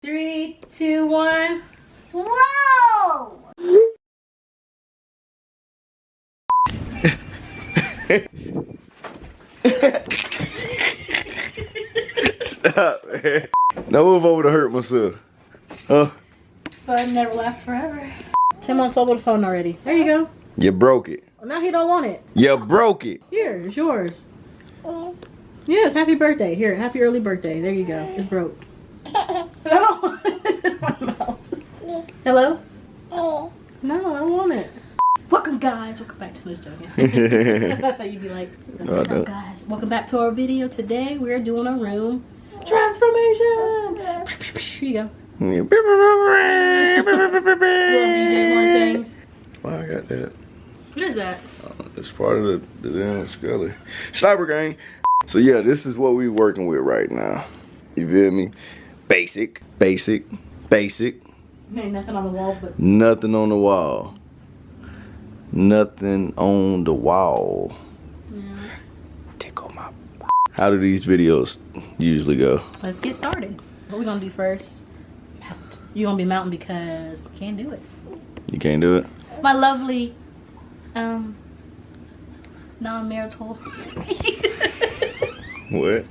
3, 2, 1. Whoa! Stop, man. Now move over to hurt myself. Huh? Fun never lasts forever. 10 months old with a phone already. There you go. You broke it. Well, now he don't want it. You broke it. Here, it's yours. Yes, happy birthday. Here, happy early birthday. There you go. It's broke. No. Hello? No, I don't want it. Welcome, guys. Welcome back to this joke. That's how you be like, what's up, guys? Welcome back to our video. Today, we're doing a room transformation. Here you go. Little DJ One things. Why I got that? What is that? It's part of the damn Scully. Sniper gang. So yeah, this is what we working with right now. You feel me? Basic. Ain't nothing on the wall, but Nothing on the wall. Nothing on the wall. yeah. Tickle my. How do these videos usually go? Let's get started. What we gonna do first? Mount. You gonna be mounting because you can't do it. You can't do it? My lovely, non-marital. What?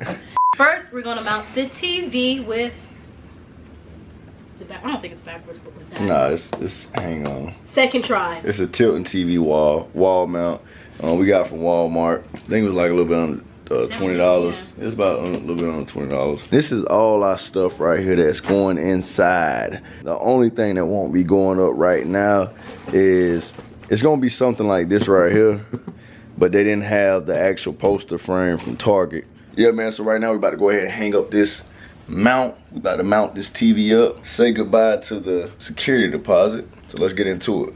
First, we're gonna mount the TV with. I don't think it's backwards, but with that. Nah, it's hang on. Second try. It's a tilting TV wall mount. We got from Walmart. I think it was like a little bit under $20. Yeah. It's about a little bit under $20. This is all our stuff right here that's going inside. The only thing that won't be going up right now is it's gonna be something like this right here, but they didn't have the actual poster frame from Target. Yeah, man. So right now we're about to go ahead and hang up this mount. We're about to mount this TV up. Say goodbye to the security deposit. So let's get into it.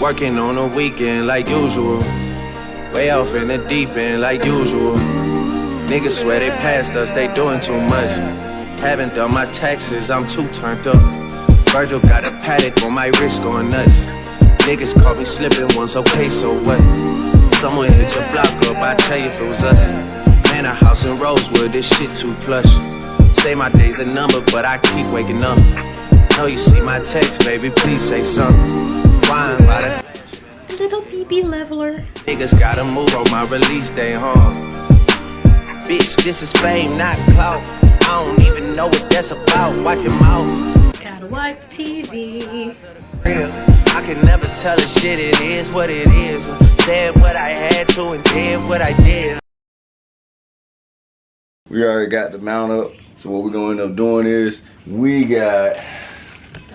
Working on a weekend like usual. Way off in the deep end like usual. Niggas swear they passed us, they doing too much. Haven't done my taxes, I'm too turned up. Virgil got a paddock on my wrist going nuts. Niggas caught me slipping once, okay, so what? Someone hit your block up, I tell you if it was us. Man, a house in Rosewood, this shit too plush. Say my day's a number, but I keep waking up. Know you see my text, baby, please say something. Wine by the Little BB leveler. niggas gotta move on my release day, huh? Bitch, this is fame, not clout. I don't even know what that's about. Watch your mouth. Gotta wipe TV. Real. I can never tell a shit, it is what it is. Said what I had to and did what I did. We already got the mount up. So what we're gonna end up doing is we got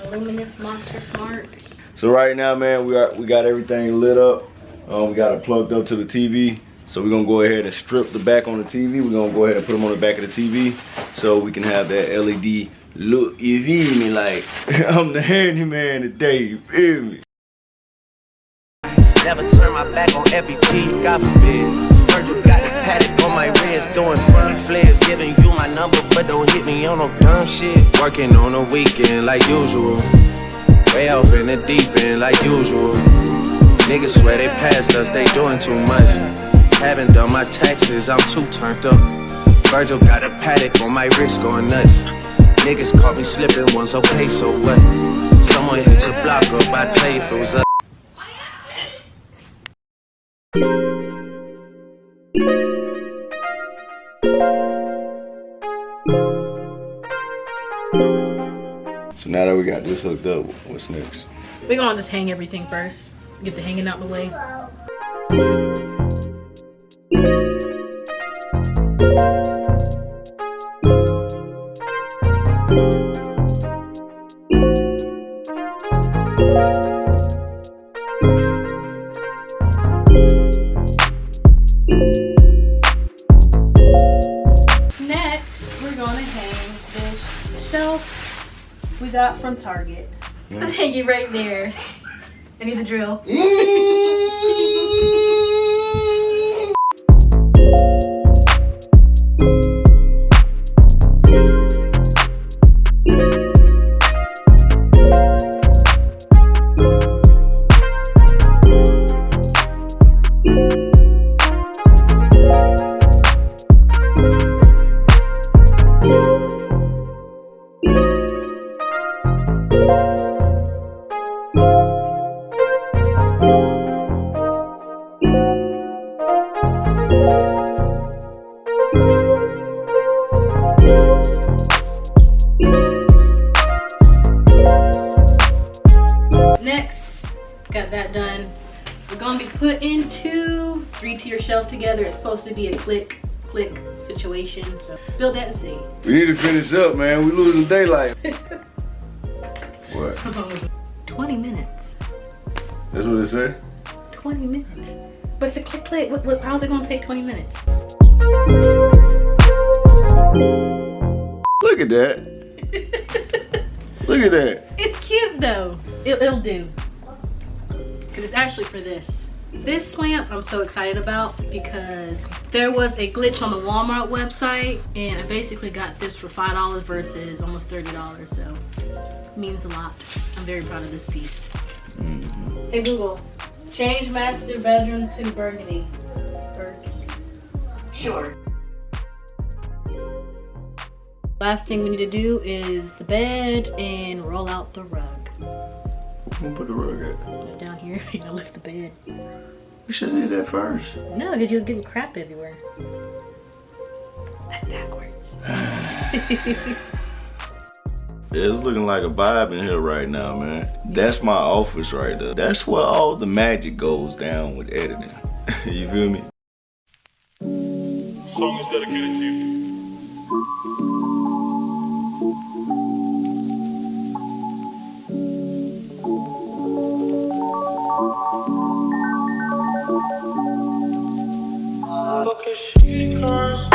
The Luminous Monster Smarts. so right now, man, we got everything lit up. We got it plugged up to the TV. So we're gonna go ahead and strip the back on the TV. We're gonna go ahead and put them on the back of the TV so we can have that LED look. You feel me? Like I'm the handyman today. You feel me? Never turn my back on FBT, God forbid. Heard you got the paddock on my wrist, doing front flares. Giving you my number, but don't hit me on no dumb shit. Working on a weekend like usual. Way off in the deep end like usual. Niggas swear they passed us, they doing too much. Haven't done my taxes, I'm too turned up. Virgil got a paddock on my wrist going nuts. Niggas caught me slipping once, okay, so what? Someone hit your block up, I tell you if it was us. So now that we got this hooked up, what's next? We're gonna just hang everything first. Get the hanging out the way. Next, we're gonna hang this shelf we got from Target. Let's hang it right there. I need the drill. Next, got that done. We're gonna be putting two 3-tier shelf together. It's supposed to be a click situation. So let's build that and see. We need to finish up, man. We losing daylight. What? 20 minutes. That's what it said? 20 minutes. But it's a click. How's it gonna take 20 minutes? Look at that. Look at that. It's cute though. It'll do. Cause it's actually for this. This lamp I'm so excited about because there was a glitch on the Walmart website and I basically got this for $5 versus almost $30. So it means a lot. I'm very proud of this piece. Hey Google, change master bedroom to burgundy. Sure. Last thing we need to do is the bed and roll out the rug. We'll put the rug at? Put it down here. You gotta lift the bed. We should have did that first. No, because you was getting crap everywhere. That's backwards. It's looking like a vibe in here right now, man. That's my office right there. That's where all the magic goes down with editing. You feel me? Song is dedicated to you. Look at she can't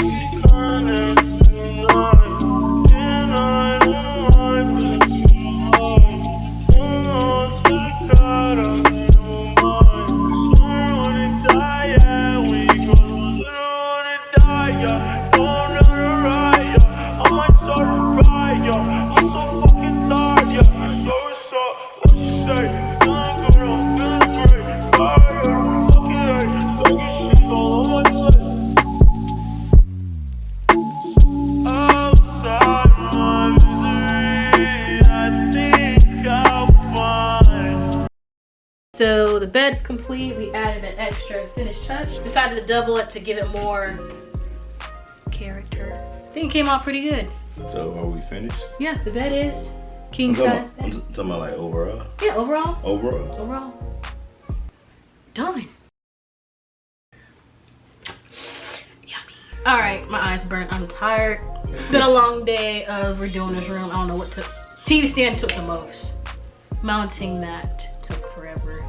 So the bed's complete. We added an extra finished touch. Decided to double it to give it more character. I think it came out pretty good. So are we finished? Yeah, the bed is king size bed. I'm talking about like overall? Yeah, overall. Overall? Overall. Done. Yummy. All right, my eyes burnt. I'm tired. It's been a long day of redoing this room. I don't know what took. TV stand took the most. Mounting that took forever.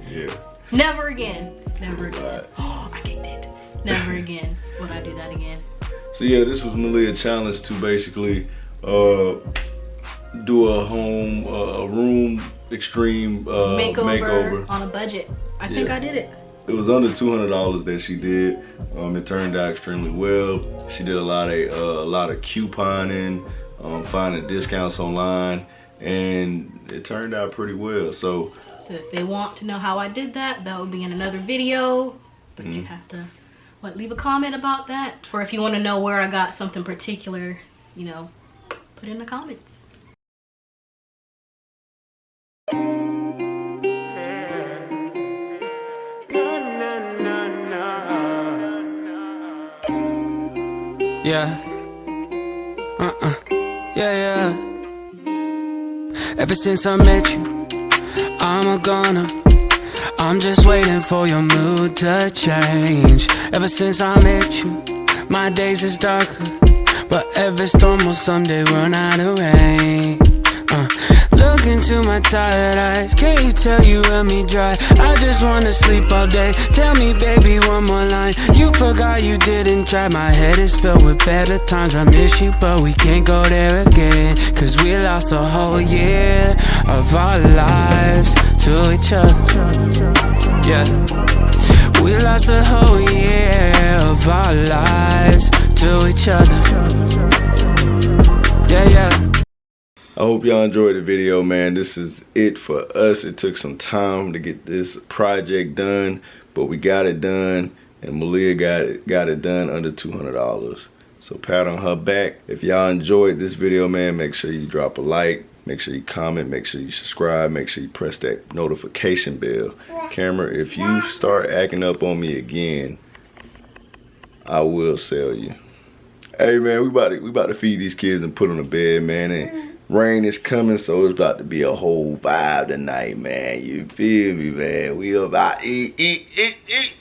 Yeah. Never again. Never again. Right. Oh, I kicked it. Never again would I do that again. So yeah, this was Malia's challenge to basically do a home, a room extreme makeover on a budget. I think I did it. It was under $200 that she did. It turned out extremely well. She did a lot of couponing, finding discounts online, and it turned out pretty well. So if they want to know how I did that, that will be in another video. But you have to leave a comment about that. Or if you want to know where I got something particular, you know, put it in the comments. Yeah. Yeah. Ever since I met you, I'm a goner. I'm just waiting for your mood to change. Ever since I met you, my days is darker, but every storm will someday run out of rain. Look into my tired eyes, can't you tell you run me dry? I just wanna sleep all day. Tell me baby one more line. You forgot you didn't try. My head is filled with better times. I miss you but we can't go there again, cause we lost a whole year of our lives to each other. Yeah, we lost a whole year of our lives to each other. Yeah. I hope y'all enjoyed the video, man. This is it for us. It took some time to get this project done, but we got it done, and Malia got it done under $200. So pat on her back. If y'all enjoyed this video, man, make sure you drop a like. Make sure you comment, make sure you subscribe, make sure you press that notification bell. Camera, if you start acting up on me again, I will sell you. Hey man, we about to feed these kids and put them to bed, man. And rain is coming, so it's about to be a whole vibe tonight, man. You feel me, man? We about to eat.